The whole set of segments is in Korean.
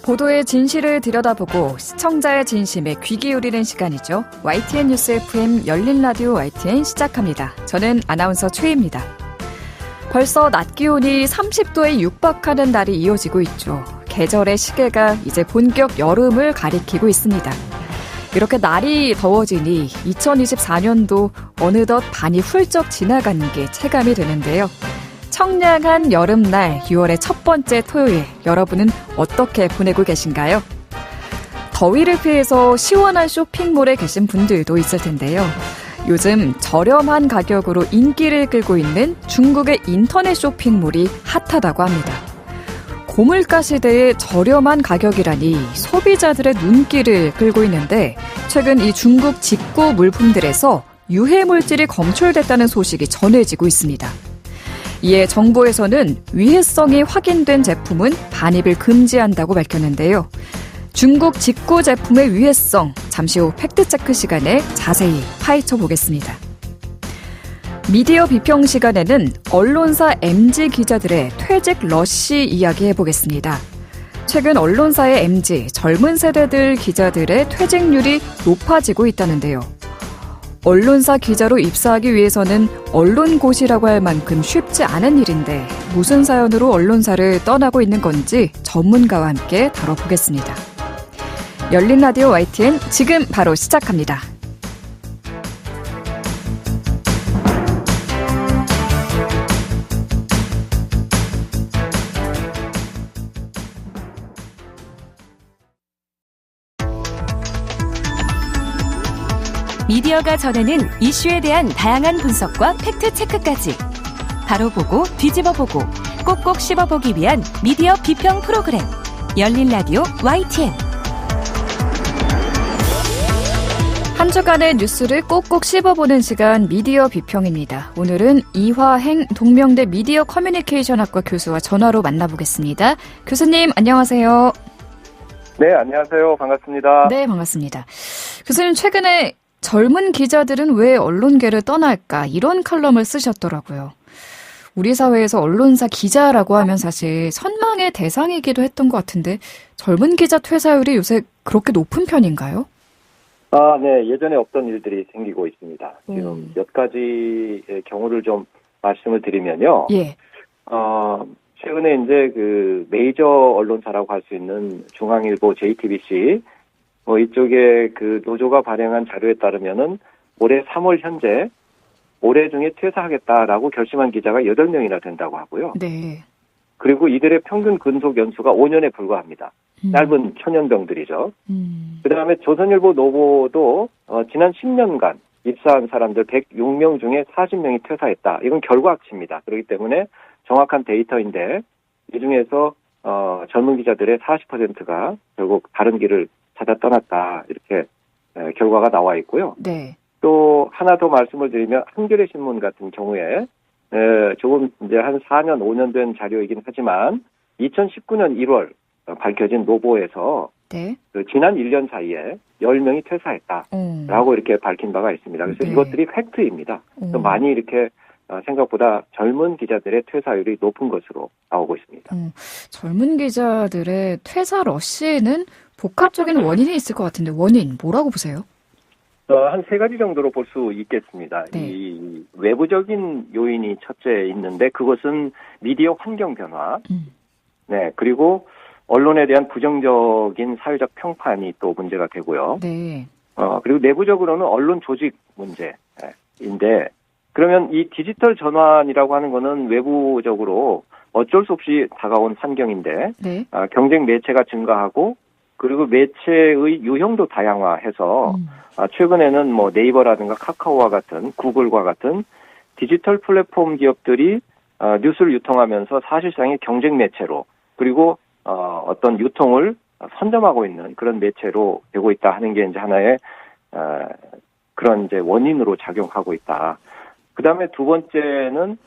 보도의 진실을 들여다보고 시청자의 진심에 귀 기울이는 시간이죠. YTN 뉴스 FM 열린 라디오 YTN 시작합니다. 저는 아나운서 최희입니다. 벌써 낮 기온이 30도에 육박하는 날이 이어지고 있죠. 계절의 시계가 이제 본격 여름을 가리키고 있습니다. 이렇게 날이 더워지니 2024년도 어느덧 반이 훌쩍 지나간 게 체감이 되는데요. 청량한 여름날 6월의 첫 번째 토요일, 여러분은 어떻게 보내고 계신가요? 더위를 피해서 시원한 쇼핑몰에 계신 분들도 있을 텐데요. 요즘 저렴한 가격으로 인기를 끌고 있는 중국의 인터넷 쇼핑몰이 핫하다고 합니다. 고물가 시대에 저렴한 가격이라니 소비자들의 눈길을 끌고 있는데 최근 이 중국 직구 물품들에서 유해 물질이 검출됐다는 소식이 전해지고 있습니다. 이에 정부에서는 위해성이 확인된 제품은 반입을 금지한다고 밝혔는데요. 중국 직구 제품의 위해성, 잠시 후 팩트체크 시간에 자세히 파헤쳐 보겠습니다. 미디어 비평 시간에는 언론사 MZ 기자들의 퇴직 러쉬 이야기 해보겠습니다. 최근 언론사의 MZ, 젊은 세대들 기자들의 퇴직률이 높아지고 있다는데요. 언론사 기자로 입사하기 위해서는 언론고시라고 할 만큼 쉽지 않은 일인데 무슨 사연으로 언론사를 떠나고 있는 건지 전문가와 함께 다뤄보겠습니다. 열린 라디오 YTN 지금 바로 시작합니다. 미디어가 전하는 이슈에 대한 다양한 분석과 팩트체크까지 바로 보고 뒤집어 보고 꼭꼭 씹어보기 위한 미디어 비평 프로그램 열린 라디오 YTN. 한 주간의 뉴스를 꼭꼭 씹어보는 시간 미디어 비평입니다. 오늘은 이화행 동명대 미디어 커뮤니케이션학과 교수와 전화로 만나보겠습니다. 교수님 안녕하세요. 네, 안녕하세요. 반갑습니다. 네, 반갑습니다. 교수님 최근에 젊은 기자들은 왜 언론계를 떠날까? 이런 칼럼을 쓰셨더라고요. 우리 사회에서 언론사 기자라고 하면 사실 선망의 대상이기도 했던 것 같은데 젊은 기자 퇴사율이 요새 그렇게 높은 편인가요? 네. 예전에 없던 일들이 생기고 있습니다. 지금 몇 가지의 경우를 좀 말씀을 드리면요. 예. 최근에 이제 그 메이저 언론사라고 할 수 있는 중앙일보, JTBC 이쪽에 그 노조가 발행한 자료에 따르면은 올해 3월 현재 올해 중에 퇴사하겠다라고 결심한 기자가 8명이나 된다고 하고요. 네. 그리고 이들의 평균 근속 연수가 5년에 불과합니다. 짧은 천연병들이죠. 그다음에 조선일보 노보도 지난 10년간 입사한 사람들 106명 중에 40명이 퇴사했다. 이건 결과치입니다. 그렇기 때문에 정확한 데이터인데 이 중에서 젊은 기자들의 40%가 결국 다른 길을 찾아 떠났다. 이렇게 결과가 나와 있고요. 네. 또 하나 더 말씀을 드리면 한겨레 신문 같은 경우에 조금 이제 한 4년, 5년 된 자료이긴 하지만 2019년 1월 밝혀진 노보에서 네. 그 지난 1년 사이에 10명이 퇴사했다라고 이렇게 밝힌 바가 있습니다. 그래서 네. 이것들이 팩트입니다. 또 많이 이렇게 생각보다 젊은 기자들의 퇴사율이 높은 것으로 나오고 있습니다. 젊은 기자들의 퇴사 러쉬에는 복합적인 원인이 있을 것 같은데 원인 뭐라고 보세요? 한 3가지 정도로 볼 수 있겠습니다. 네. 이 외부적인 요인이 첫째 있는데 그것은 미디어 환경 변화, 네, 그리고 언론에 대한 부정적인 사회적 평판이 또 문제가 되고요. 네. 그리고 내부적으로는 언론 조직 문제인데 그러면 이 디지털 전환이라고 하는 거는 외부적으로 어쩔 수 없이 다가온 환경인데 네. 경쟁 매체가 증가하고 그리고 매체의 유형도 다양화해서 최근에는 뭐 네이버라든가 카카오와 같은 구글과 같은 디지털 플랫폼 기업들이 뉴스를 유통하면서 사실상의 경쟁 매체로 그리고 어떤 유통을 선점하고 있는 그런 매체로 되고 있다 하는 게 이제 하나의 그런 이제 원인으로 작용하고 있다. 그 다음에 두 번째는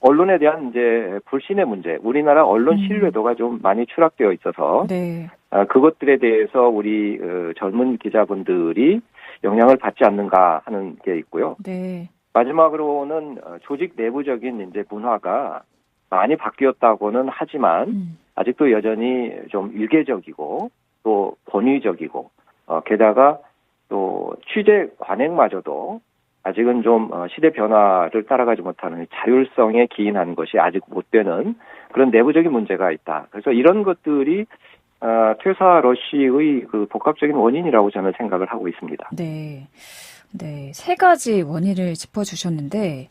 언론에 대한 이제 불신의 문제. 우리나라 언론 신뢰도가 좀 많이 추락되어 있어서 네. 그것들에 대해서 우리 젊은 기자분들이 영향을 받지 않는가 하는 게 있고요. 네. 마지막으로는 조직 내부적인 이제 문화가 많이 바뀌었다고는 하지만 아직도 여전히 좀 일개적이고 또 권위적이고 게다가 또 취재 관행마저도 아직은 좀 시대 변화를 따라가지 못하는 자율성에 기인한 것이 아직 못 되는 그런 내부적인 문제가 있다. 그래서 이런 것들이 퇴사 러쉬의 그 복합적인 원인이라고 저는 생각을 하고 있습니다. 네. 네. 세 가지 원인을 짚어주셨는데,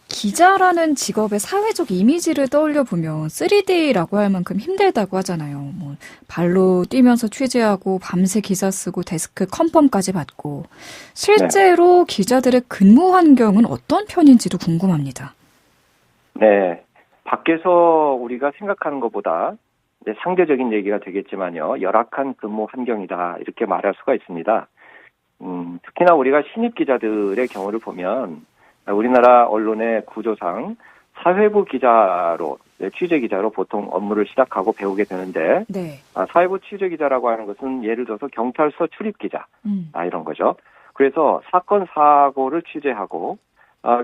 기자라는 직업의 사회적 이미지를 떠올려 보면 3D라고 할 만큼 힘들다고 하잖아요. 뭐 발로 뛰면서 취재하고 밤새 기사 쓰고 데스크 컨펌까지 받고 실제로 기자들의 근무 환경은 어떤 편인지도 궁금합니다. 네, 밖에서 우리가 생각하는 것보다 이제 상대적인 얘기가 되겠지만요, 열악한 근무 환경이다 이렇게 말할 수가 있습니다. 특히나 우리가 신입 기자들의 경우를 보면 우리나라 언론의 구조상 사회부 기자로, 취재 기자로 보통 업무를 시작하고 배우게 되는데, 네. 사회부 취재 기자라고 하는 것은 예를 들어서 경찰서 출입 기자, 이런 거죠. 그래서 사건, 사고를 취재하고,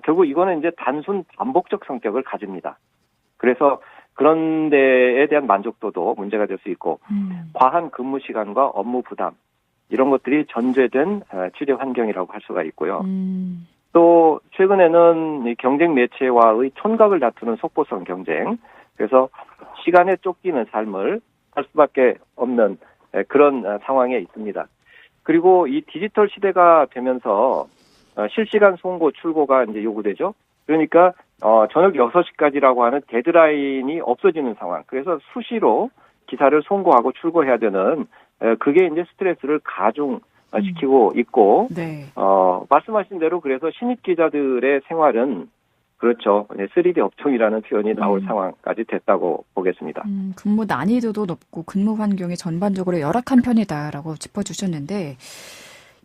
결국 이거는 이제 단순 반복적 성격을 가집니다. 그래서 그런 데에 대한 만족도도 문제가 될 수 있고, 과한 근무 시간과 업무 부담, 이런 것들이 전제된 취재 환경이라고 할 수가 있고요. 또 최근에는 이 경쟁 매체와의 촌각을 다투는 속보성 경쟁, 그래서 시간에 쫓기는 삶을 할 수밖에 없는 그런 상황에 있습니다. 그리고 이 디지털 시대가 되면서 실시간 송고 출고가 이제 요구되죠. 그러니까 저녁 6시까지라고 하는 데드라인이 없어지는 상황. 그래서 수시로 기사를 송고하고 출고해야 되는 그게 이제 스트레스를 가중시키고 있고, 네. 말씀하신 대로 그래서 신입 기자들의 생활은 그렇죠. 3D 업종이라는 표현이 나올 상황까지 됐다고 보겠습니다. 근무 난이도도 높고 근무 환경이 전반적으로 열악한 편이다라고 짚어주셨는데,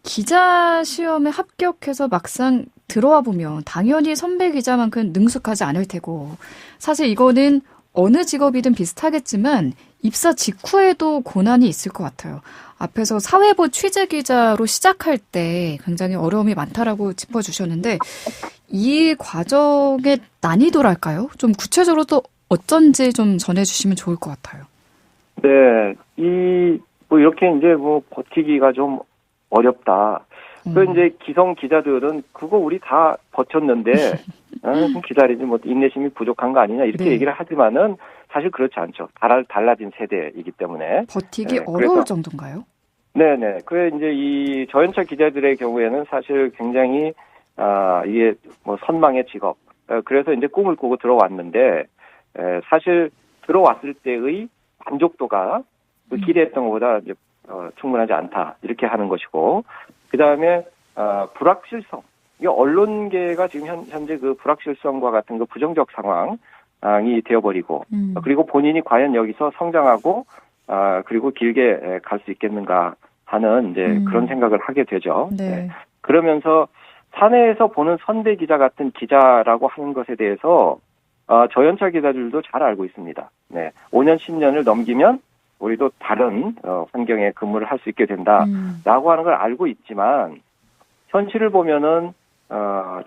기자 시험에 합격해서 막상 들어와 보면 당연히 선배 기자만큼 능숙하지 않을 테고, 사실 이거는 어느 직업이든 비슷하겠지만 입사 직후에도 고난이 있을 것 같아요. 앞에서 사회부 취재 기자로 시작할 때 굉장히 어려움이 많다라고 짚어주셨는데, 이 과정의 난이도랄까요? 좀 구체적으로 또 어쩐지 좀 전해주시면 좋을 것 같아요. 네, 이렇게 이제 버티기가 좀 어렵다. 그 이제 기성 기자들은 그거 우리 다 버텼는데, 좀 기다리지 인내심이 부족한 거 아니냐 이렇게 네. 얘기를 하지만은 사실 그렇지 않죠. 달라진 세대이기 때문에. 버티기 어려울 정도인가요? 네네. 그래 이제 이 저연차 기자들의 경우에는 사실 굉장히 이게 선망의 직업. 그래서 이제 꿈을 꾸고 들어왔는데 사실 들어왔을 때의 만족도가 기대했던 것보다 이제 충분하지 않다 이렇게 하는 것이고, 그 다음에 불확실성. 이 언론계가 지금 현재 그 불확실성과 같은 그 부정적 상황이 되어버리고, 그리고 본인이 과연 여기서 성장하고 그리고 길게 갈 수 있겠는가 하는 이제 그런 생각을 하게 되죠. 네. 네. 그러면서 사내에서 보는 선배 기자 같은 기자라고 하는 것에 대해서 저연차 기자들도 잘 알고 있습니다. 네. 5년, 10년을 넘기면 우리도 다른 환경에 근무를 할 수 있게 된다라고 하는 걸 알고 있지만, 현실을 보면은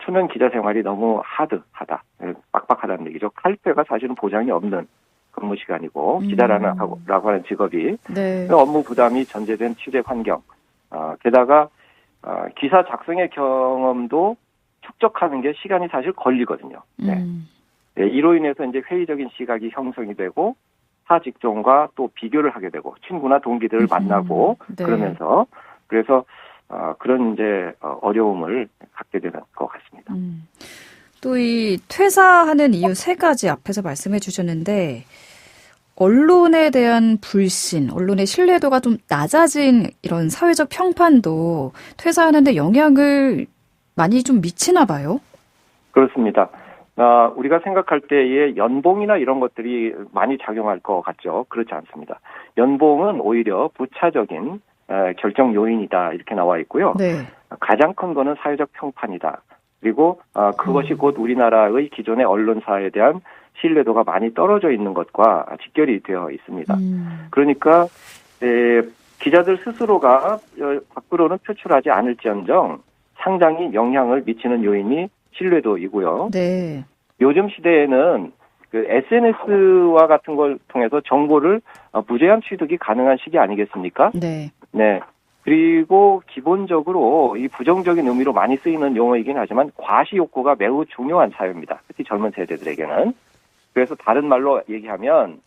초년 기자 생활이 너무 하드하다, 빡빡하다는 얘기죠. 칼퇴가 사실은 보장이 없는 근무 시간이고, 기자라고 하는 직업이 네. 업무 부담이 전제된 취재 환경, 게다가 기사 작성의 경험도 축적하는 게 시간이 사실 걸리거든요. 네. 네, 이로 인해서 이제 회의적인 시각이 형성이 되고 타 직종과 또 비교를 하게 되고 친구나 동기들을 만나고 네. 그러면서 그래서 그런 이제 어려움을 갖게 되는 것 같습니다. 또 이 퇴사하는 이유 3가지 앞에서 말씀해 주셨는데, 언론에 대한 불신, 언론의 신뢰도가 좀 낮아진 이런 사회적 평판도 퇴사하는데 영향을 많이 좀 미치나 봐요? 그렇습니다. 우리가 생각할 때의 연봉이나 이런 것들이 많이 작용할 것 같죠. 그렇지 않습니다. 연봉은 오히려 부차적인 결정 요인이다 이렇게 나와 있고요. 네. 가장 큰 거는 사회적 평판이다. 그리고 그것이 곧 우리나라의 기존의 언론사에 대한 신뢰도가 많이 떨어져 있는 것과 직결이 되어 있습니다. 그러니까 기자들 스스로가 밖으로는 표출하지 않을지언정 상당히 영향을 미치는 요인이 신뢰도이고요. 네. 요즘 시대에는 그 SNS와 같은 걸 통해서 정보를 무제한 취득이 가능한 시기 아니겠습니까? 네. 네. 그리고 기본적으로 이 부정적인 의미로 많이 쓰이는 용어이긴 하지만 과시 욕구가 매우 중요한 사유입니다. 특히 젊은 세대들에게는. 그래서 다른 말로 얘기하면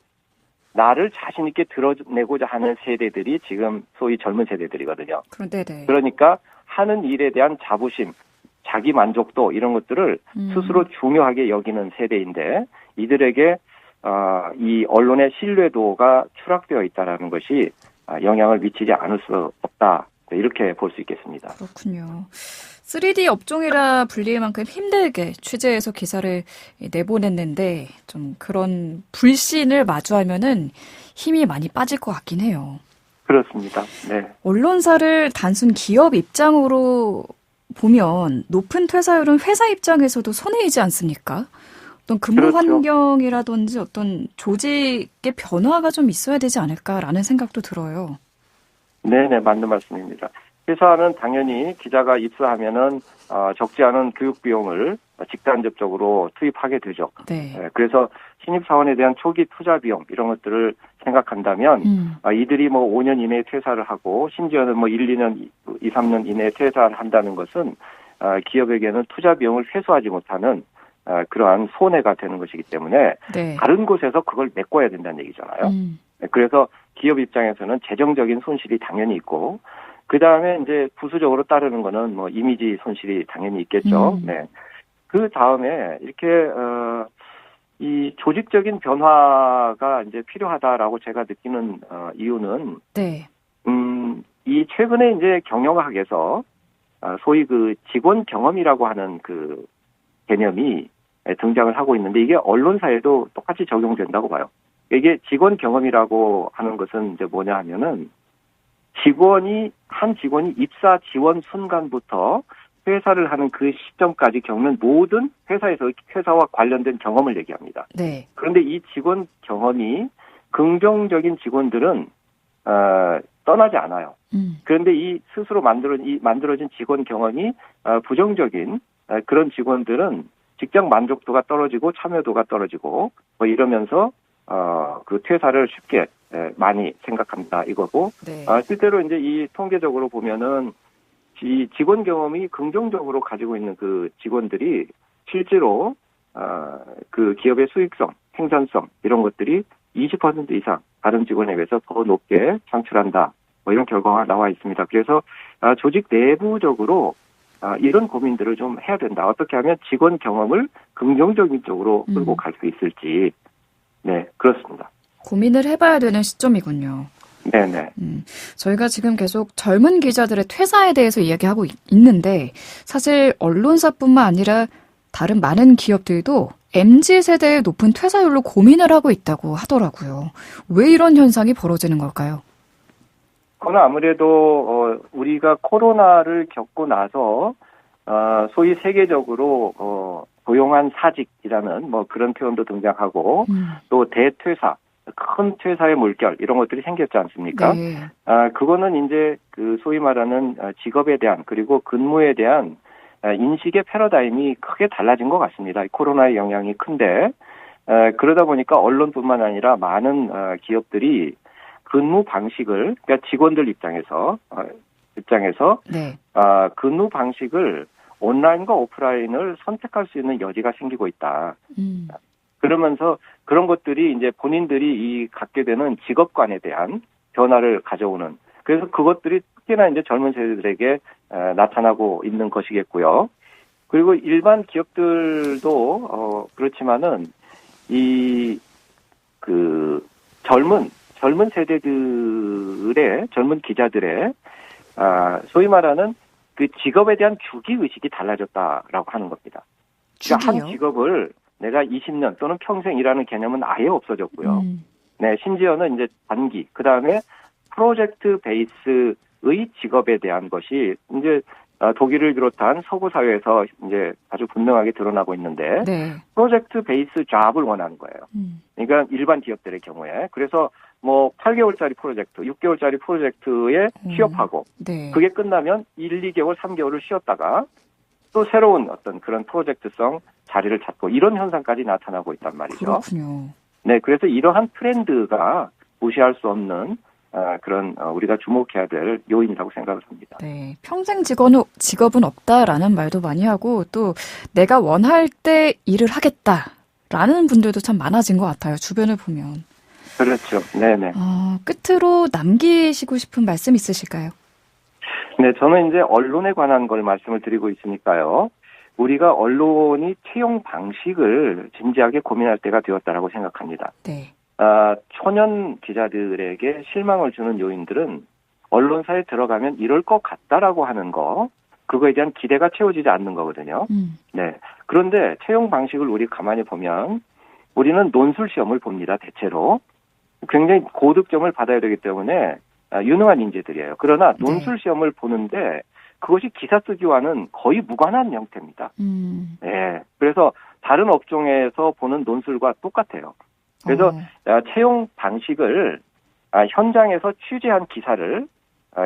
나를 자신 있게 드러내고자 하는 세대들이 지금 소위 젊은 세대들이거든요. 네네. 그러니까 하는 일에 대한 자부심, 자기 만족도 이런 것들을 스스로 중요하게 여기는 세대인데 이들에게 이 언론의 신뢰도가 추락되어 있다는 것이 영향을 미치지 않을 수 없다. 이렇게 볼 수 있겠습니다. 그렇군요. 3D 업종이라 불릴 만큼 힘들게 취재해서 기사를 내보냈는데 좀 그런 불신을 마주하면은 힘이 많이 빠질 것 같긴 해요. 그렇습니다. 네. 언론사를 단순 기업 입장으로 보면 높은 퇴사율은 회사 입장에서도 손해이지 않습니까? 어떤 근무 그렇죠. 환경이라든지 어떤 조직의 변화가 좀 있어야 되지 않을까라는 생각도 들어요. 네네, 맞는 말씀입니다. 회사는 당연히 기자가 입사하면은 적지 않은 교육 비용을 직간접적으로 투입하게 되죠. 네. 그래서 신입 사원에 대한 초기 투자 비용 이런 것들을 생각한다면 이들이 뭐 5년 이내에 퇴사를 하고 심지어는 뭐 1, 2년, 2, 3년 이내에 퇴사를 한다는 것은 기업에게는 투자 비용을 회수하지 못하는 그러한 손해가 되는 것이기 때문에 네. 다른 곳에서 그걸 메꿔야 된다는 얘기잖아요. 그래서 기업 입장에서는 재정적인 손실이 당연히 있고 그 다음에 이제 부수적으로 따르는 거는 뭐 이미지 손실이 당연히 있겠죠. 네. 그 다음에 이렇게 이 조직적인 변화가 이제 필요하다라고 제가 느끼는 이유는 네. 이 최근에 이제 경영학에서 소위 그 직원 경험이라고 하는 그 개념이 등장을 하고 있는데 이게 언론사에도 똑같이 적용된다고 봐요. 이게 직원 경험이라고 하는 것은 이제 뭐냐 하면은 한 직원이 입사 지원 순간부터 회사를 하는 그 시점까지 겪는 모든 회사와 관련된 경험을 얘기합니다. 네. 그런데 이 직원 경험이 긍정적인 직원들은 떠나지 않아요. 그런데 이 스스로 만들어진 직원 경험이 부정적인 그런 직원들은 직장 만족도가 떨어지고 참여도가 떨어지고 뭐 이러면서 그 퇴사를 쉽게 많이 생각합니다. 이거고 네. 실제로 이제 이 통계적으로 보면은 이 직원 경험이 긍정적으로 가지고 있는 그 직원들이 실제로 그 기업의 수익성, 생산성 이런 것들이 20% 이상 다른 직원에 비해서 더 높게 창출한다. 뭐 이런 결과가 나와 있습니다. 그래서 조직 내부적으로 이런 고민들을 좀 해야 된다. 어떻게 하면 직원 경험을 긍정적인 쪽으로 끌고 갈 수 있을지. 네, 그렇습니다. 고민을 해봐야 되는 시점이군요. 네네. 저희가 지금 계속 젊은 기자들의 퇴사에 대해서 이야기하고 있는데 사실 언론사뿐만 아니라 다른 많은 기업들도 MZ세대의 높은 퇴사율로 고민을 하고 있다고 하더라고요. 왜 이런 현상이 벌어지는 걸까요? 그건 아무래도 우리가 코로나를 겪고 나서 소위 세계적으로 고용한 사직이라는 뭐 그런 표현도 등장하고 또 대퇴사, 큰 퇴사의 물결 이런 것들이 생겼지 않습니까? 네. 그거는 이제 그 소위 말하는 직업에 대한 그리고 근무에 대한 인식의 패러다임이 크게 달라진 것 같습니다. 코로나의 영향이 큰데 그러다 보니까 언론뿐만 아니라 많은 기업들이 근무 방식을 그러니까 직원들 입장에서 네. 근무 방식을 온라인과 오프라인을 선택할 수 있는 여지가 생기고 있다. 그러면서 그런 것들이 이제 본인들이 갖게 되는 직업관에 대한 변화를 가져오는 그래서 그것들이 특히나 이제 젊은 세대들에게 나타나고 있는 것이겠고요. 그리고 일반 기업들도 그렇지만은 이 그 젊은 세대들의 젊은 기자들의 소위 말하는 그 직업에 대한 주기 의식이 달라졌다라고 하는 겁니다. 그러니까 한 직업을 내가 20년 또는 평생 일하는 개념은 아예 없어졌고요. 네, 심지어는 이제 단기, 그 다음에 프로젝트 베이스의 직업에 대한 것이 이제 독일을 비롯한 서구 사회에서 이제 아주 분명하게 드러나고 있는데, 네. 프로젝트 베이스 잡을 원하는 거예요. 그러니까 일반 기업들의 경우에. 그래서 뭐 8개월짜리 프로젝트, 6개월짜리 프로젝트에 취업하고, 네. 그게 끝나면 1, 2개월, 3개월을 쉬었다가 또 새로운 어떤 그런 프로젝트성 자리를 찾고 이런 현상까지 나타나고 있단 말이죠. 그렇군요. 네, 그래서 이러한 트렌드가 무시할 수 없는 그런 우리가 주목해야 될 요인이라고 생각을 합니다. 네, 평생 직업은 없다라는 말도 많이 하고 또 내가 원할 때 일을 하겠다라는 분들도 참 많아진 것 같아요. 주변을 보면. 그렇죠. 네네. 끝으로 남기시고 싶은 말씀 있으실까요? 네, 저는 이제 언론에 관한 걸 말씀을 드리고 있으니까요. 우리가 언론이 채용 방식을 진지하게 고민할 때가 되었다라고 생각합니다. 네. 초년 기자들에게 실망을 주는 요인들은 언론사에 들어가면 이럴 것 같다라고 하는 거, 그거에 대한 기대가 채워지지 않는 거거든요. 네. 그런데 채용 방식을 우리 가만히 보면 우리는 논술 시험을 봅니다, 대체로. 굉장히 고득점을 받아야 되기 때문에 유능한 인재들이에요. 그러나 논술 시험을 보는데 그것이 기사 쓰기와는 거의 무관한 형태입니다. 네. 그래서 다른 업종에서 보는 논술과 똑같아요. 그래서 채용 방식을 현장에서 취재한 기사를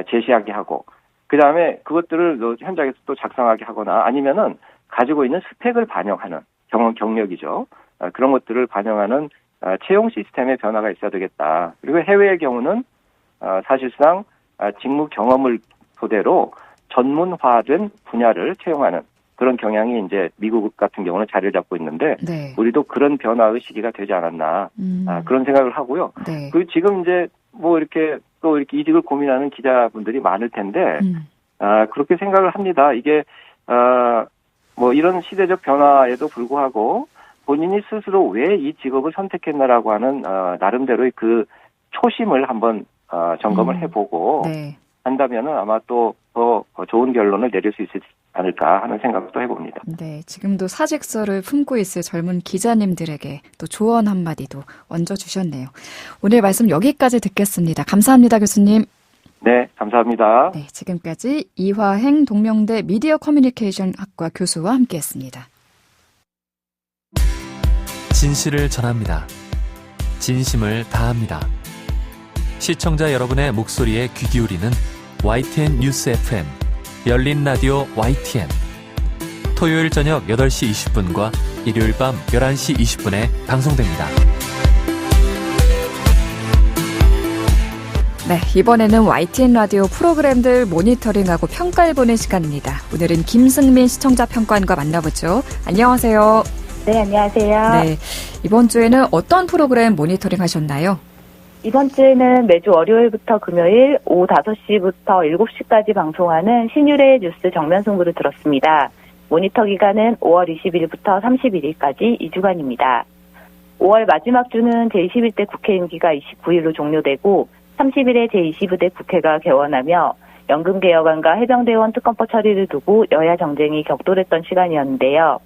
제시하게 하고 그다음에 그것들을 현장에서 또 작성하게 하거나 아니면은 가지고 있는 스펙을 반영하는 경력이죠. 그런 것들을 반영하는 채용 시스템의 변화가 있어야 되겠다. 그리고 해외의 경우는 사실상 직무 경험을 토대로 전문화된 분야를 채용하는 그런 경향이 이제 미국 같은 경우는 자리를 잡고 있는데 네. 우리도 그런 변화의 시기가 되지 않았나 그런 생각을 하고요. 네. 그리고 지금 이제 뭐 이렇게 또 이렇게 이직을 고민하는 기자분들이 많을 텐데 그렇게 생각을 합니다. 이게 뭐 이런 시대적 변화에도 불구하고 본인이 스스로 왜 이 직업을 선택했나라고 하는 나름대로의 그 초심을 한번 점검을 해보고 네. 한다면은 아마 또 더 좋은 결론을 내릴 수 있지 않을까 하는 생각도 해봅니다. 네, 지금도 사직서를 품고 있을 젊은 기자님들에게 또 조언 한마디도 얹어주셨네요. 오늘 말씀 여기까지 듣겠습니다. 감사합니다, 교수님. 네, 감사합니다. 네, 지금까지 이화행 동명대 미디어 커뮤니케이션 학과 교수와 함께했습니다. 진실을 전합니다. 진심을 다합니다. 시청자 여러분의 목소리에 귀 기울이는 YTN 뉴스 FM 열린 라디오 YTN 토요일 저녁 8시 20분과 일요일 밤 11시 20분에 방송됩니다. 네, 이번에는 YTN 라디오 프로그램들 모니터링하고 평가해보는 시간입니다. 오늘은 김승민 시청자 평가원과 만나보죠. 안녕하세요. 네, 안녕하세요. 네, 이번 주에는 어떤 프로그램 모니터링 하셨나요? 이번 주에는 매주 월요일부터 금요일 오후 5시부터 7시까지 방송하는 신율의 뉴스 정면 승부를 들었습니다. 모니터 기간은 5월 20일부터 31일까지 2주간입니다. 5월 마지막 주는 제21대 국회 임기가 29일로 종료되고 30일에 제22대 국회가 개원하며 연금개혁안과 해병대원 특검법 처리를 두고 여야 정쟁이 격돌했던 시간이었는데요.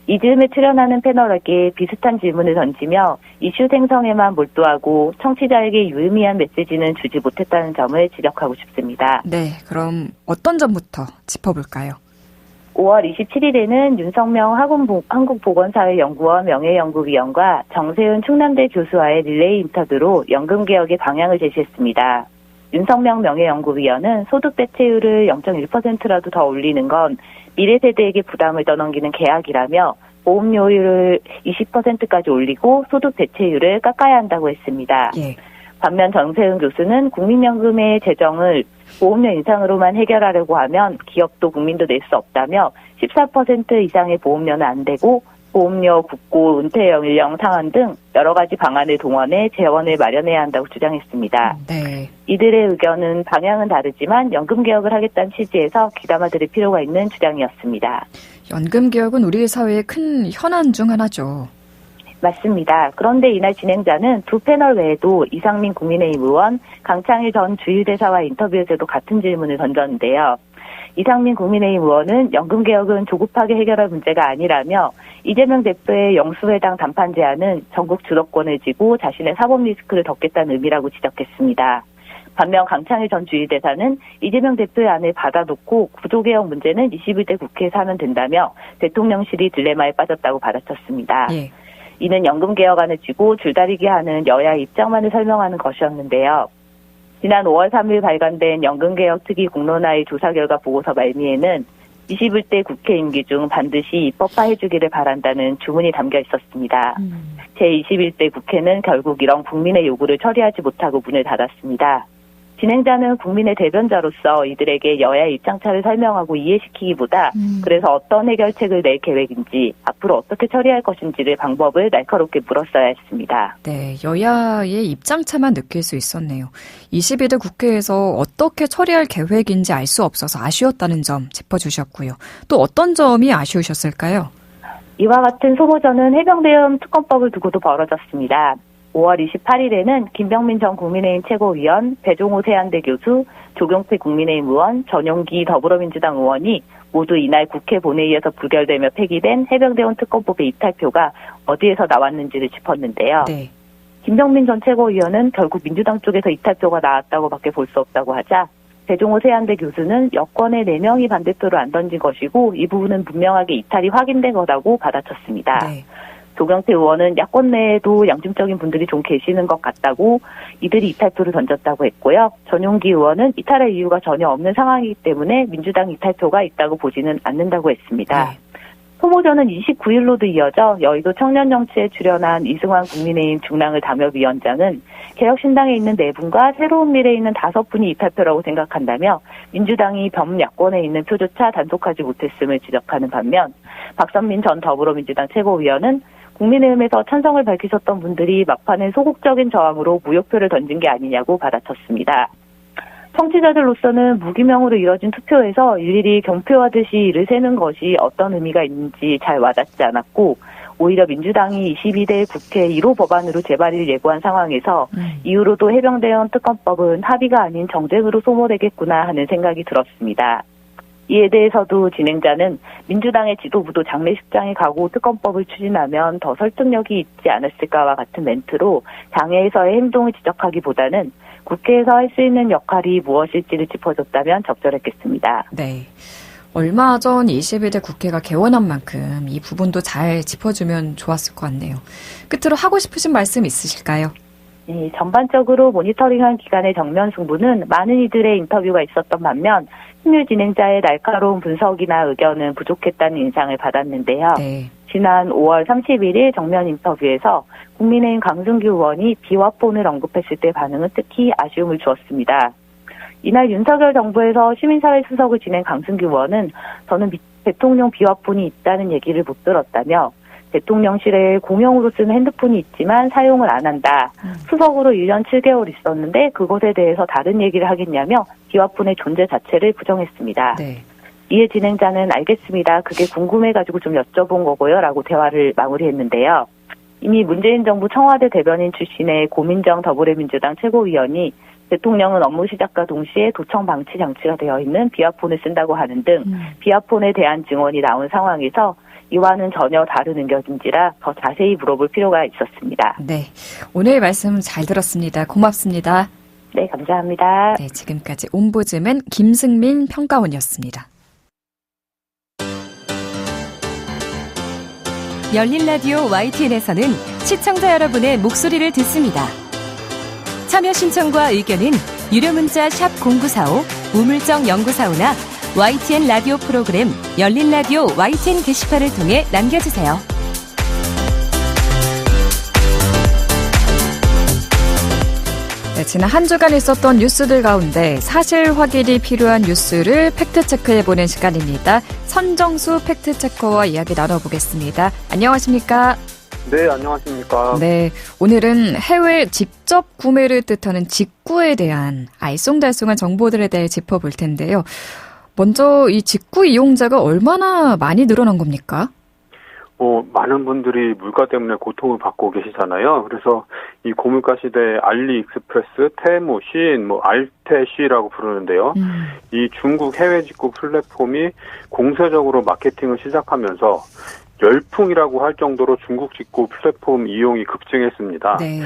이 즈음에 출연하는 패널에게 비슷한 질문을 던지며 이슈 생성에만 몰두하고 청취자에게 유의미한 메시지는 주지 못했다는 점을 지적하고 싶습니다. 네, 그럼 어떤 점부터 짚어볼까요? 5월 27일에는 윤석명 한국보건사회연구원 명예연구위원과 정세훈 충남대 교수와의 릴레이 인터뷰로 연금개혁의 방향을 제시했습니다. 윤석명 명예연구위원은 소득 대체율을 0.1%라도 더 올리는 건 미래 세대에게 부담을 떠넘기는 계약이라며 보험료율을 20%까지 올리고 소득 대체율을 깎아야 한다고 했습니다. 예. 반면 정세훈 교수는 국민연금의 재정을 보험료 인상으로만 해결하려고 하면 기업도 국민도 낼 수 없다며 14% 이상의 보험료는 안 되고 보험료 국고 은퇴 연령 상한 등 여러 가지 방안을 동원해 재원을 마련해야 한다고 주장했습니다. 네. 이들의 의견은 방향은 다르지만 연금 개혁을 하겠다는 취지에서 귀담아 들을 필요가 있는 주장이었습니다. 연금 개혁은 우리 사회의 큰 현안 중 하나죠. 맞습니다. 그런데 이날 진행자는 두 패널 외에도 이상민 국민의힘 의원, 강창일 전 주일대사와 인터뷰에서도 같은 질문을 던졌는데요. 이상민 국민의힘 의원은 연금개혁은 조급하게 해결할 문제가 아니라며 이재명 대표의 영수회당 단판 제안은 전국 주도권을 쥐고 자신의 사법 리스크를 덮겠다는 의미라고 지적했습니다. 반면 강창일 전 주일대사는 이재명 대표의 안을 받아놓고 구조개혁 문제는 21대 국회에서 하면 된다며 대통령실이 딜레마에 빠졌다고 받아쳤습니다. 예. 이는 연금개혁안을 쥐고 줄다리기 하는 여야의 입장만을 설명하는 것이었는데요. 지난 5월 3일 발간된 연금개혁 특위 공론화의 조사 결과 보고서 말미에는 21대 국회 임기 중 반드시 입법화해주기를 바란다는 주문이 담겨 있었습니다. 제21대 국회는 결국 이런 국민의 요구를 처리하지 못하고 문을 닫았습니다. 진행자는 국민의 대변자로서 이들에게 여야의 입장차를 설명하고 이해시키기보다 그래서 어떤 해결책을 낼 계획인지 앞으로 어떻게 처리할 것인지를 방법을 날카롭게 물었어야 했습니다. 네, 여야의 입장차만 느낄 수 있었네요. 22대 국회에서 어떻게 처리할 계획인지 알 수 없어서 아쉬웠다는 점 짚어주셨고요. 또 어떤 점이 아쉬우셨을까요? 이와 같은 소모전은 해병대원 특검법을 두고도 벌어졌습니다. 5월 28일에는 김병민 전 국민의힘 최고위원, 배종호 세안대 교수, 조경태 국민의힘 의원, 전용기 더불어민주당 의원이 모두 이날 국회 본회의에서 부결되며 폐기된 해병대원 특검법의 이탈표가 어디에서 나왔는지를 짚었는데요. 네. 김병민 전 최고위원은 결국 민주당 쪽에서 이탈표가 나왔다고밖에 볼 수 없다고 하자 배종호 세안대 교수는 여권의 4명이 반대표를 안 던진 것이고 이 부분은 분명하게 이탈이 확인된 거라고 받아쳤습니다. 네. 조경태 의원은 야권 내에도 양심적인 분들이 좀 계시는 것 같다고 이들이 이탈표를 던졌다고 했고요. 전용기 의원은 이탈할 이유가 전혀 없는 상황이기 때문에 민주당 이탈표가 있다고 보지는 않는다고 했습니다. 네. 소모전은 29일로도 이어져 여의도 청년정치에 출연한 이승환 국민의힘 중랑을 담협위원장은 개혁신당에 있는 4분과 새로운 미래에 있는 5분이 이탈표라고 생각한다며 민주당이 범야권에 있는 표조차 단속하지 못했음을 지적하는 반면 박선민 전 더불어민주당 최고위원은 국민의힘에서 찬성을 밝히셨던 분들이 막판에 소극적인 저항으로 무효표를 던진 게 아니냐고 받아쳤습니다. 청취자들로서는 무기명으로 이뤄진 투표에서 일일이 경표하듯이 이를 세는 것이 어떤 의미가 있는지 잘 와닿지 않았고 오히려 민주당이 22대 국회 1호 법안으로 재발의를 예고한 상황에서 이후로도 해병대원 특검법은 합의가 아닌 정쟁으로 소모되겠구나 하는 생각이 들었습니다. 이에 대해서도 진행자는 민주당의 지도부도 장례식장에 가고 특검법을 추진하면 더 설득력이 있지 않았을까와 같은 멘트로 당내에서의 행동을 지적하기보다는 국회에서 할 수 있는 역할이 무엇일지를 짚어줬다면 적절했겠습니다. 네. 얼마 전 22대 국회가 개원한 만큼 이 부분도 잘 짚어주면 좋았을 것 같네요. 끝으로 하고 싶으신 말씀 있으실까요? 네, 전반적으로 모니터링한 기간의 정면 승부는 많은 이들의 인터뷰가 있었던 반면 신유 진행자의 날카로운 분석이나 의견은 부족했다는 인상을 받았는데요. 네. 지난 5월 31일 정면 인터뷰에서 국민의힘 강승규 의원이 비화폰을 언급했을 때 반응은 특히 아쉬움을 주었습니다. 이날 윤석열 정부에서 시민사회 수석을 지낸 강승규 의원은 저는 대통령 비화폰이 있다는 얘기를 못 들었다며 대통령실에 공용으로 쓰는 핸드폰이 있지만 사용을 안 한다. 수석으로 1년 7개월 있었는데 그것에 대해서 다른 얘기를 하겠냐며 비화폰의 존재 자체를 부정했습니다. 네. 이에 진행자는 알겠습니다. 그게 궁금해가지고 좀 여쭤본 거고요. 라고 대화를 마무리했는데요. 이미 문재인 정부 청와대 대변인 출신의 고민정 더불어민주당 최고위원이 대통령은 업무 시작과 동시에 도청 방치 장치가 되어 있는 비화폰을 쓴다고 하는 등 비화폰에 대한 증언이 나온 상황에서 이와는 전혀 다른 의견인지라 더 자세히 물어볼 필요가 있었습니다. 네, 오늘 말씀 잘 들었습니다. 고맙습니다. 네, 감사합니다. 네, 지금까지 옴부즈맨 김승민 평가원이었습니다. 열린 라디오 YTN에서는 시청자 여러분의 목소리를 듣습니다. 참여 신청과 의견은 유료 문자 샵 0945, 우물정 0945나 YTN 라디오 프로그램 열린 라디오 YTN 게시판을 통해 남겨주세요. 네, 지난 한 주간 있었던 뉴스들 가운데 사실 확인이 필요한 뉴스를 팩트체크해보는 시간입니다. 선정수 팩트체커와 이야기 나눠보겠습니다. 안녕하십니까? 네, 안녕하십니까? 네, 오늘은 해외 직접 구매를 뜻하는 직구에 대한 알쏭달쏭한 정보들에 대해 짚어볼 텐데요. 먼저 이 직구 이용자가 얼마나 많이 늘어난 겁니까? 많은 분들이 물가 때문에 고통을 받고 계시잖아요. 그래서 이 고물가 시대에 알리익스프레스, 테무, 시인, 알테쉬라고 부르는데요. 이 중국 해외 직구 플랫폼이 공세적으로 마케팅을 시작하면서 열풍이라고 할 정도로 중국 직구 플랫폼 이용이 급증했습니다. 네.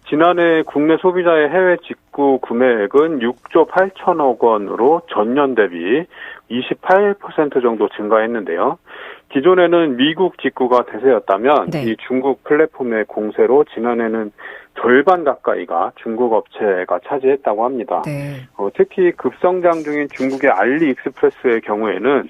지난해 국내 소비자의 해외 직구 구매액은 6조 8천억 원으로 전년 대비 28% 정도 증가했는데요. 기존에는 미국 직구가 대세였다면 네. 이 중국 플랫폼의 공세로 지난해는 절반 가까이가 중국 업체가 차지했다고 합니다. 네. 특히 급성장 중인 중국의 알리익스프레스의 경우에는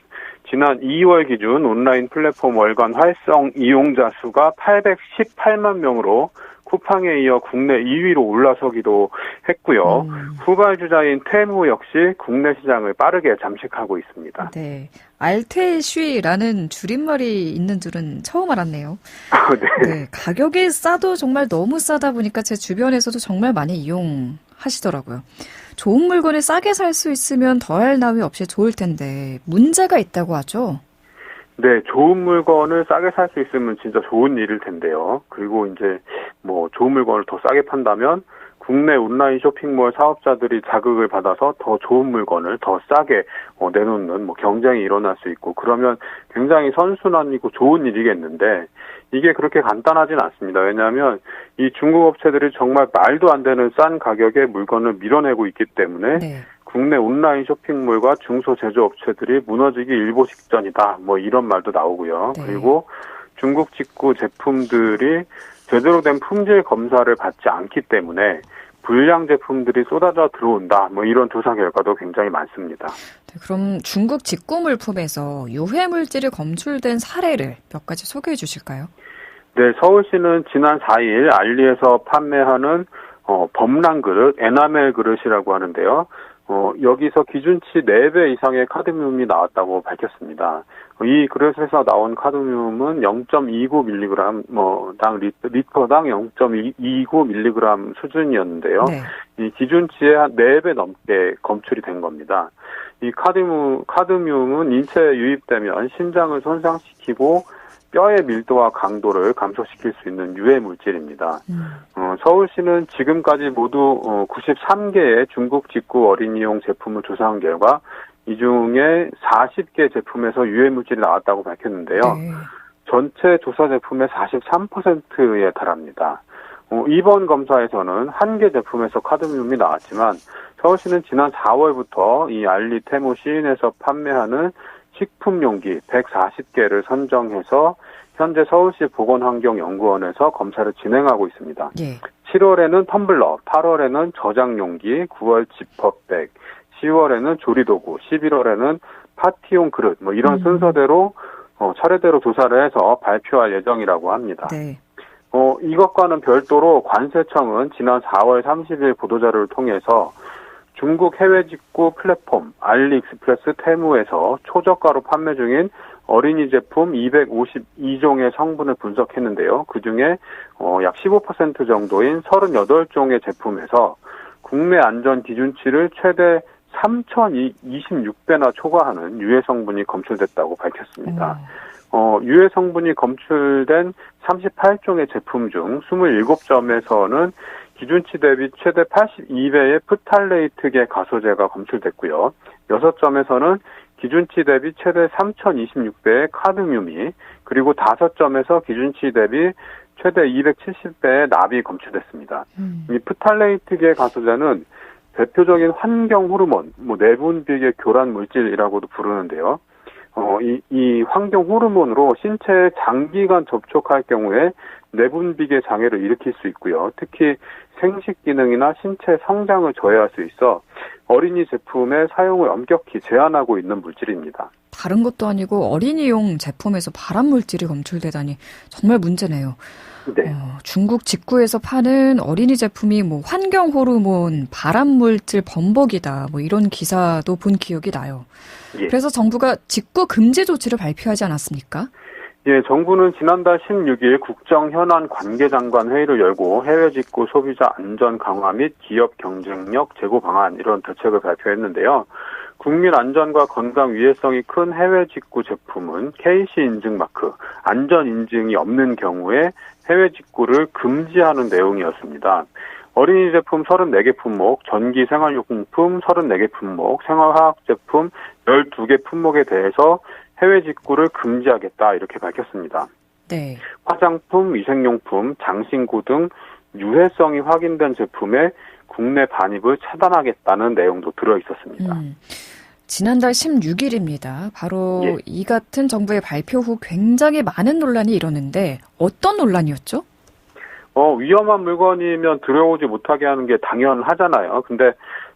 지난 2월 기준 온라인 플랫폼 월간 활성 이용자 수가 818만 명으로 쿠팡에 이어 국내 2위로 올라서기도 했고요. 후발주자인 테무 역시 국내 시장을 빠르게 잠식하고 있습니다. 네, 알테쉬라는 줄임말이 있는 줄은 처음 알았네요. 네, 가격이 싸도 정말 너무 싸다 보니까 제 주변에서도 정말 많이 이용하시더라고요. 좋은 물건을 싸게 살 수 있으면 더할 나위 없이 좋을 텐데 문제가 있다고 하죠? 네, 좋은 물건을 싸게 살 수 있으면 진짜 좋은 일일 텐데요. 그리고 이제 뭐 좋은 물건을 더 싸게 판다면 국내 온라인 쇼핑몰 사업자들이 자극을 받아서 더 좋은 물건을 더 싸게 내놓는 뭐 경쟁이 일어날 수 있고, 그러면 굉장히 선순환이고 좋은 일이겠는데 이게 그렇게 간단하진 않습니다. 왜냐하면 이 중국 업체들이 정말 말도 안 되는 싼 가격에 물건을 밀어내고 있기 때문에 네. 국내 온라인 쇼핑몰과 중소제조업체들이 무너지기 일보 직전이다. 뭐 이런 말도 나오고요. 네. 그리고 중국 직구 제품들이 제대로 된 품질 검사를 받지 않기 때문에 불량 제품들이 쏟아져 들어온다. 뭐 이런 조사 결과도 굉장히 많습니다. 네, 그럼 중국 직구 물품에서 유해 물질이 검출된 사례를 몇 가지 소개해 주실까요? 네, 서울시는 지난 4일 알리에서 판매하는 범랑 그릇, 에나멜 그릇이라고 하는데요. 여기서 기준치 4배 이상의 카드뮴이 나왔다고 밝혔습니다. 이 그릇에서 나온 카드뮴은 0.29mg, 당 리터당 0.29mg 수준이었는데요. 네. 이 기준치의 한 4배 넘게 검출이 된 겁니다. 이 카드뮴은 인체에 유입되면 심장을 손상시키고 뼈의 밀도와 강도를 감소시킬 수 있는 유해 물질입니다. 서울시는 지금까지 모두 93개의 중국 직구 어린이용 제품을 조사한 결과 이 중에 40개 제품에서 유해 물질이 나왔다고 밝혔는데요. 네. 전체 조사 제품의 43%에 달합니다. 이번 검사에서는 한 개 제품에서 카드뮴이 나왔지만 서울시는 지난 4월부터 이 알리, 테무, 시인에서 판매하는 식품 용기 140개를 선정해서 현재 서울시 보건환경연구원에서 검사를 진행하고 있습니다. 예. 7월에는 텀블러, 8월에는 저장 용기, 9월 지퍼백, 10월에는 조리도구, 11월에는 파티용 그릇, 뭐 이런 순서대로 차례대로 조사를 해서 발표할 예정이라고 합니다. 네. 이것과는 별도로 관세청은 지난 4월 30일 보도자료를 통해서 중국 해외 직구 플랫폼 알리익스프레스 테무에서 초저가로 판매 중인 어린이 제품 252종의 성분을 분석했는데요. 그중에 약 15% 정도인 38종의 제품에서 국내 안전 기준치를 최대 3,026배나 초과하는 유해 성분이 검출됐다고 밝혔습니다. 유해 성분이 검출된 38종의 제품 중 27점에서는 기준치 대비 최대 82배의 프탈레이트계 가소제가 검출됐고요. 6점에서는 기준치 대비 최대 3,026배의 카드뮴이, 그리고 5점에서 기준치 대비 최대 270배의 납이 검출됐습니다. 이 프탈레이트계 가소제는 대표적인 환경 호르몬, 내분비계 교란 물질이라고도 부르는데요. 이 환경 호르몬으로 신체에 장기간 접촉할 경우에 내분비계 장애를 일으킬 수 있고요. 특히 생식 기능이나 신체 성장을 저해할 수 있어 어린이 제품의 사용을 엄격히 제한하고 있는 물질입니다. 다른 것도 아니고 어린이용 제품에서 발암 물질이 검출되다니 정말 문제네요. 네. 중국 직구에서 파는 어린이 제품이 환경 호르몬, 발암 물질 범벅이다, 이런 기사도 본 기억이 나요. 예. 그래서 정부가 직구 금지 조치를 발표하지 않았습니까? 예, 정부는 지난달 16일 국정현안 관계장관 회의를 열고 해외 직구 소비자 안전 강화 및 기업 경쟁력 제고 방안, 이런 대책을 발표했는데요. 국민 안전과 건강 위해성이 큰 해외 직구 제품은 KC 인증 마크, 안전 인증이 없는 경우에 해외 직구를 금지하는 내용이었습니다. 어린이 제품 34개 품목, 전기 생활용품 34개 품목, 생활화학 제품 12개 품목에 대해서 해외 직구를 금지하겠다, 이렇게 밝혔습니다. 네. 화장품, 위생용품, 장신구 등 유해성이 확인된 제품의 국내 반입을 차단하겠다는 내용도 들어 있었습니다. 지난달 16일입니다. 바로 예. 이 같은 정부의 발표 후 굉장히 많은 논란이 일었는데 어떤 논란이었죠? 위험한 물건이면 들여오지 못하게 하는 게 당연하잖아요. 근데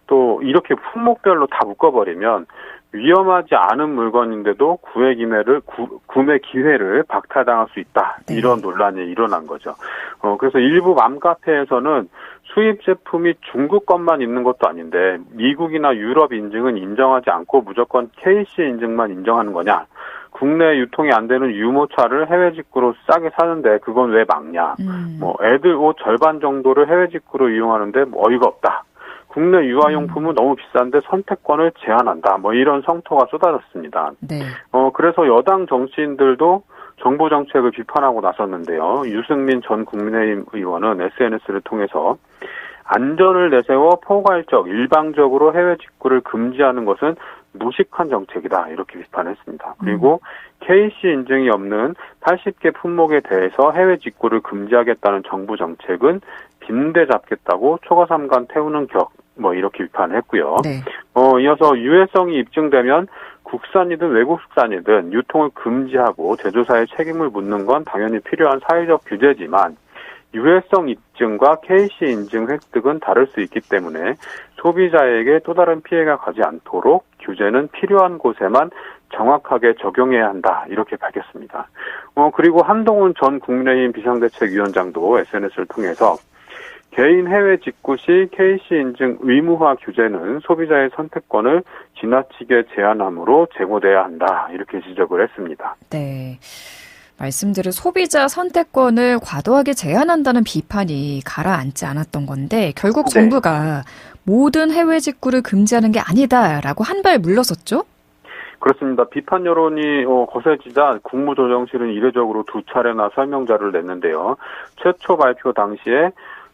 또 이렇게 품목별로 다 묶어버리면 위험하지 않은 물건인데도 구매 기회를 박탈당할 수 있다. 네. 이런 논란이 일어난 거죠. 그래서 일부 맘카페에서는 수입 제품이 중국 것만 있는 것도 아닌데 미국이나 유럽 인증은 인정하지 않고 무조건 KC 인증만 인정하는 거냐. 국내 유통이 안 되는 유모차를 해외 직구로 싸게 사는데 그건 왜 막냐. 애들 옷 절반 정도를 해외 직구로 이용하는데 어이가 없다. 국내 유아용품은 너무 비싼데 선택권을 제한한다. 이런 성토가 쏟아졌습니다. 네. 그래서 여당 정치인들도 정부 정책을 비판하고 나섰는데요. 유승민 전 국민의힘 의원은 SNS를 통해서 안전을 내세워 포괄적, 일방적으로 해외 직구를 금지하는 것은 무식한 정책이다. 이렇게 비판했습니다. 그리고 KC 인증이 없는 80개 품목에 대해서 해외 직구를 금지하겠다는 정부 정책은 빈대 잡겠다고 초과삼간 태우는 격. 이렇게 비판을 했고요. 네. 이어서 유해성이 입증되면 국산이든 외국산이든 유통을 금지하고 제조사의 책임을 묻는 건 당연히 필요한 사회적 규제지만 유해성 입증과 KC 인증 획득은 다를 수 있기 때문에 소비자에게 또 다른 피해가 가지 않도록 규제는 필요한 곳에만 정확하게 적용해야 한다. 이렇게 밝혔습니다. 그리고 한동훈 전 국민의힘 비상대책위원장도 SNS를 통해서 개인 해외 직구 시 KC 인증 의무화 규제는 소비자의 선택권을 지나치게 제한함으로 제고돼야 한다. 이렇게 지적을 했습니다. 네. 말씀드린 소비자 선택권을 과도하게 제한한다는 비판이 가라앉지 않았던 건데 결국 정부가 모든 해외 직구를 금지하는 게 아니다라고 한 발 물러섰죠? 그렇습니다. 비판 여론이 거세지자 국무조정실은 이례적으로 2차례나 설명자를 냈는데요. 최초 발표 당시에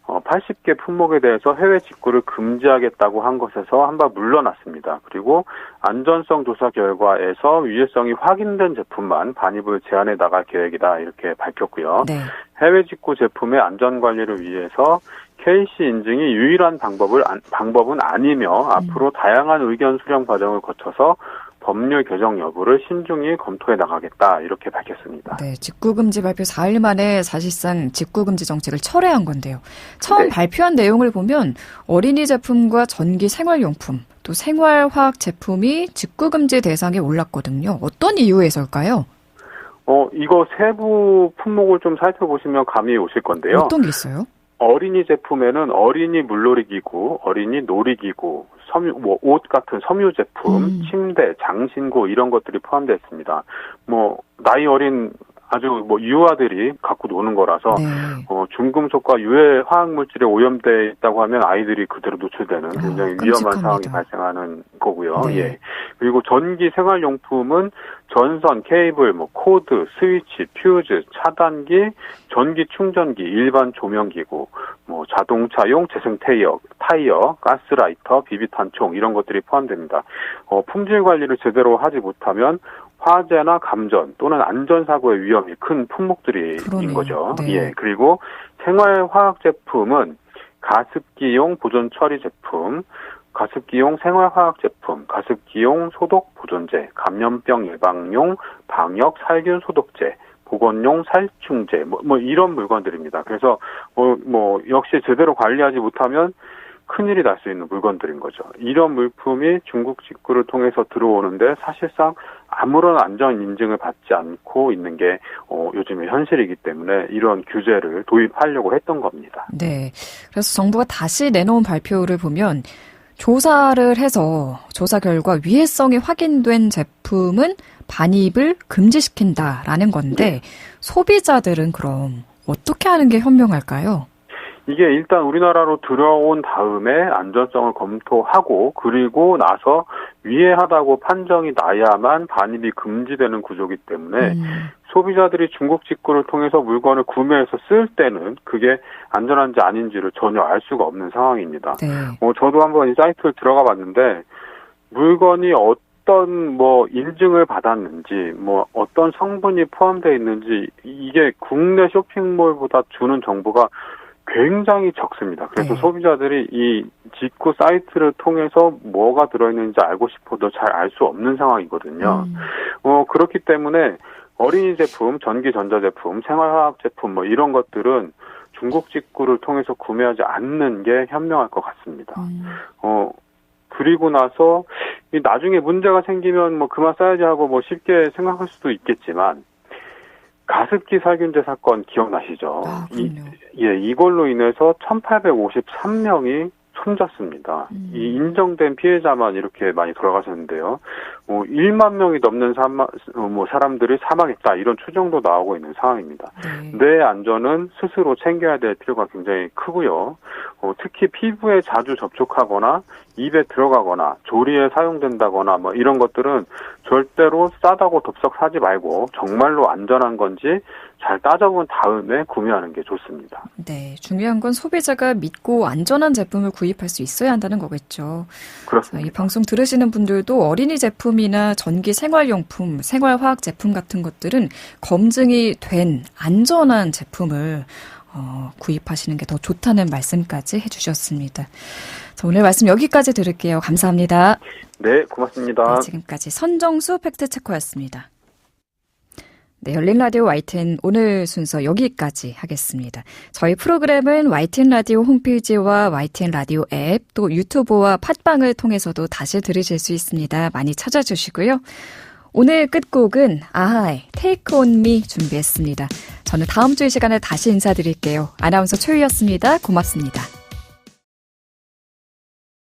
80개 품목에 대해서 해외 직구를 금지하겠다고 한 것에서 한 발 물러났습니다. 그리고 안전성 조사 결과에서 유해성이 확인된 제품만 반입을 제한해 나갈 계획이다 이렇게 밝혔고요. 네. 해외 직구 제품의 안전 관리를 위해서 KC 인증이 유일한 방법은 아니며 앞으로 다양한 의견 수렴 과정을 거쳐서 법률 개정 여부를 신중히 검토해 나가겠다 이렇게 밝혔습니다. 네, 직구금지 발표 4일 만에 사실상 직구금지 정책을 철회한 건데요. 처음 발표한 내용을 보면 어린이 제품과 전기 생활용품, 또 생활화학 제품이 직구금지 대상에 올랐거든요. 어떤 이유에서일까요? 이거 세부 품목을 좀 살펴보시면 감이 오실 건데요. 어떤 게 있어요? 어린이 제품에는 어린이 물놀이기구, 어린이 놀이기구, 옷 같은 섬유 제품, 침대, 장신구 이런 것들이 포함되어 있습니다. 나이 어린 아주 유아들이 갖고 노는 거라서 중금속과 유해 화학 물질에 오염돼 있다고 하면 아이들이 그대로 노출되는 굉장히 위험한 상황이 발생하는 거고요. 네. 예. 그리고 전기 생활용품은 전선, 케이블, 코드, 스위치, 퓨즈, 차단기, 전기 충전기, 일반 조명기구, 자동차용 재생 타이어, 가스라이터, 비비탄총 이런 것들이 포함됩니다. 품질 관리를 제대로 하지 못하면 화재나 감전 또는 안전사고의 위험이 큰 품목들인 거죠. 네. 예. 그리고 생활화학 제품은 가습기용 보존 처리 제품, 가습기용 생활화학 제품, 가습기용 소독 보존제, 감염병 예방용 방역 살균 소독제, 보건용 살충제, 이런 물건들입니다. 그래서, 역시 제대로 관리하지 못하면 큰일이 날 수 있는 물건들인 거죠. 이런 물품이 중국 직구를 통해서 들어오는데 사실상 아무런 안전 인증을 받지 않고 있는 게 요즘의 현실이기 때문에 이런 규제를 도입하려고 했던 겁니다. 네. 그래서 정부가 다시 내놓은 발표를 보면 조사를 해서 조사 결과 위해성이 확인된 제품은 반입을 금지시킨다라는 건데 소비자들은 그럼 어떻게 하는 게 현명할까요? 이게 일단 우리나라로 들어온 다음에 안전성을 검토하고 그리고 나서 위해하다고 판정이 나야만 반입이 금지되는 구조이기 때문에 소비자들이 중국 직구를 통해서 물건을 구매해서 쓸 때는 그게 안전한지 아닌지를 전혀 알 수가 없는 상황입니다. 네. 저도 한번 이 사이트를 들어가 봤는데 물건이 어떤 인증을 받았는지 어떤 성분이 포함되어 있는지 이게 국내 쇼핑몰보다 주는 정보가 굉장히 적습니다. 그래서 소비자들이 이 직구 사이트를 통해서 뭐가 들어있는지 알고 싶어도 잘 알 수 없는 상황이거든요. 그렇기 때문에 어린이 제품, 전기 전자제품, 생활화학 제품 이런 것들은 중국 직구를 통해서 구매하지 않는 게 현명할 것 같습니다. 그리고 나서 나중에 문제가 생기면 뭐 그만 써야지 하고 뭐 쉽게 생각할 수도 있겠지만 가습기 살균제 사건 기억나시죠? 이걸로 인해서 1853명이 숨졌습니다. 이 인정된 피해자만 이렇게 많이 돌아가셨는데요. 1만 명이 넘는 사람들이 사망했다. 이런 추정도 나오고 있는 상황입니다. 내 안전은 스스로 챙겨야 될 필요가 굉장히 크고요. 특히 피부에 자주 접촉하거나 입에 들어가거나 조리에 사용된다거나 뭐 이런 것들은 절대로 싸다고 덥석 사지 말고 정말로 안전한 건지 잘 따져본 다음에 구매하는 게 좋습니다. 네, 중요한 건 소비자가 믿고 안전한 제품을 구입할 수 있어야 한다는 거겠죠. 그렇습니다. 이 방송 들으시는 분들도 어린이 제품이나 전기 생활용품, 생활화학 제품 같은 것들은 검증이 된 안전한 제품을 구입하시는 게 더 좋다는 말씀까지 해주셨습니다. 자, 오늘 말씀 여기까지 들을게요. 감사합니다. 네, 고맙습니다. 네, 지금까지 선정수 팩트체커였습니다. 네, 열린 라디오 YTN 오늘 순서 여기까지 하겠습니다. 저희 프로그램은 YTN 라디오 홈페이지와 YTN 라디오 앱, 또 유튜브와 팟빵을 통해서도 다시 들으실 수 있습니다. 많이 찾아주시고요. 오늘 끝곡은 아하의 Take On Me 준비했습니다. 저는 다음 주 이 시간에 다시 인사드릴게요. 아나운서 최유였습니다. 고맙습니다.